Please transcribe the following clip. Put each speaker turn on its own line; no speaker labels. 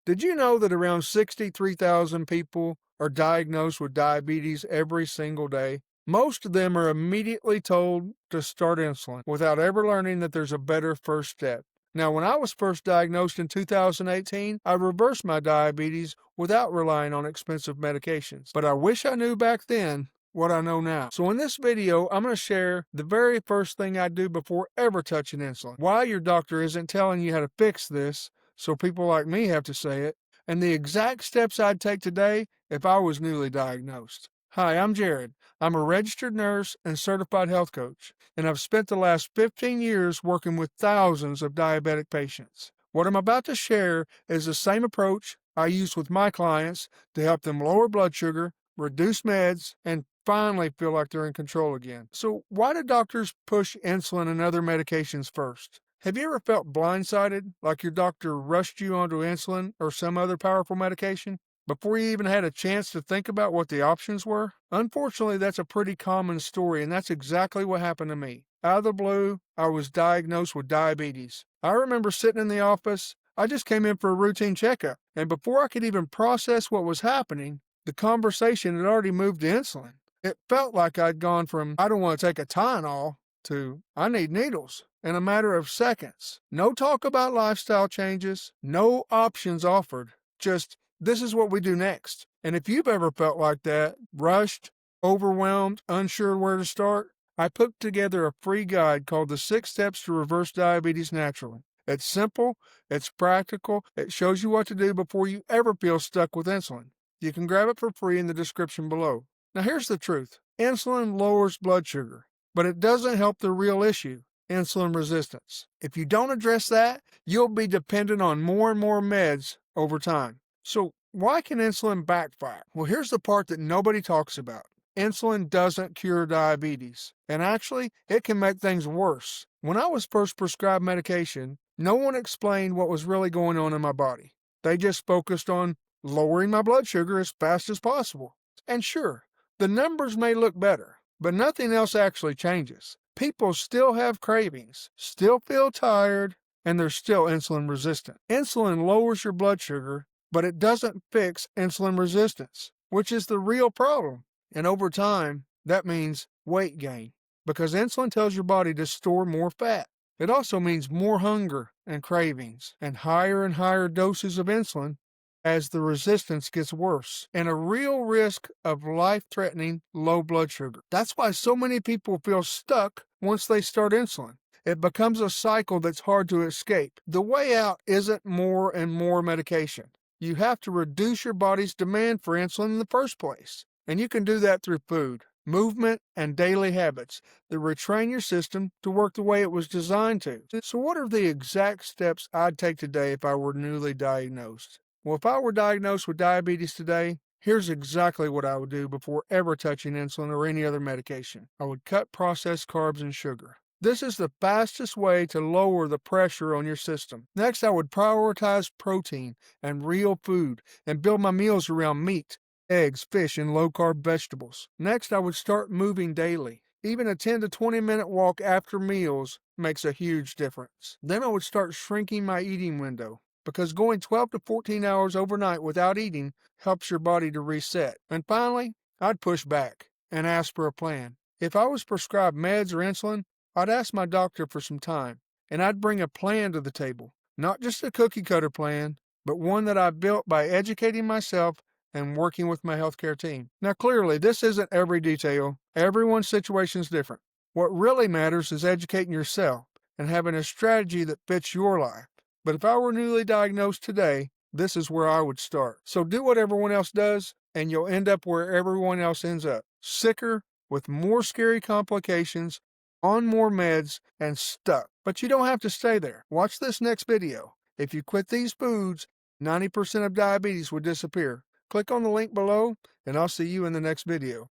Did you know that around 63,000 people are diagnosed with diabetes every single day? Most of them are immediately told to start insulin without ever learning that there's a better first step. Now, when I was first diagnosed in 2018, I reversed my diabetes without relying on expensive medications. But I wish I knew back then what I know now. So in this video, I'm going to share the very first thing I do before ever touching insulin, why your doctor isn't telling you how to fix this, so people like me have to say it, and the exact steps I'd take today if I was newly diagnosed. Hi, I'm Jared. I'm a registered nurse and certified health coach, and I've spent the last 15 years working with thousands of diabetic patients. What I'm about to share is the same approach I use with my clients to help them lower blood sugar, reduce meds, and finally feel like they're in control again. So, why do doctors push insulin and other medications first? Have you ever felt blindsided, like your doctor rushed you onto insulin or some other powerful medication before you even had a chance to think about what the options were? Unfortunately, that's a pretty common story, and that's exactly what happened to me. Out of the blue, I was diagnosed with diabetes. I remember sitting in the office. I just came in for a routine checkup, and before I could even process what was happening, the conversation had already moved to insulin. It felt like I'd gone from, I don't want to take a Tylenol, to, I need needles, in a matter of seconds. No talk about lifestyle changes, no options offered, just, this is what we do next. And if you've ever felt like that, rushed, overwhelmed, unsure where to start, I put together a free guide called The 6 Steps to Reverse Diabetes Naturally. It's simple, it's practical, it shows you what to do before you ever feel stuck with insulin. You can grab it for free in the description below. Now here's the truth. Insulin lowers blood sugar, but it doesn't help the real issue, insulin resistance. If you don't address that, you'll be dependent on more and more meds over time. So why can insulin backfire? Well, here's the part that nobody talks about. Insulin doesn't cure diabetes, and actually, it can make things worse. When I was first prescribed medication, no one explained what was really going on in my body. They just focused on lowering my blood sugar as fast as possible. And sure, the numbers may look better, but nothing else actually changes. People still have cravings, still feel tired, and they're still insulin resistant. Insulin lowers your blood sugar, but it doesn't fix insulin resistance, which is the real problem. And over time, that means weight gain, because insulin tells your body to store more fat. It also means more hunger and cravings, and higher doses of insulin as the resistance gets worse, and a real risk of life-threatening low blood sugar. That's why so many people feel stuck once they start insulin. It becomes a cycle that's hard to escape. The way out isn't more and more medication. You have to reduce your body's demand for insulin in the first place. And you can do that through food, movement, and daily habits that retrain your system to work the way it was designed to. So what are the exact steps I'd take today if I were newly diagnosed? Well, if I were diagnosed with diabetes today, here's exactly what I would do before ever touching insulin or any other medication. I would cut processed carbs and sugar. This is the fastest way to lower the pressure on your system. Next, I would prioritize protein and real food and build my meals around meat, eggs, fish, and low-carb vegetables. Next, I would start moving daily. Even a 10 to 20-minute walk after meals makes a huge difference. Then I would start shrinking my eating window, because going 12 to 14 hours overnight without eating helps your body to reset. And finally, I'd push back and ask for a plan. If I was prescribed meds or insulin, I'd ask my doctor for some time, and I'd bring a plan to the table. Not just a cookie-cutter plan, but one that I built by educating myself and working with my healthcare team. Now, clearly, this isn't every detail. Everyone's situation is different. What really matters is educating yourself and having a strategy that fits your life. But if I were newly diagnosed today, this is where I would start. So do what everyone else does, and you'll end up where everyone else ends up. Sicker, with more scary complications, on more meds, and stuck. But you don't have to stay there. Watch this next video. If you quit these foods, 90% of diabetes would disappear. Click on the link below, and I'll see you in the next video.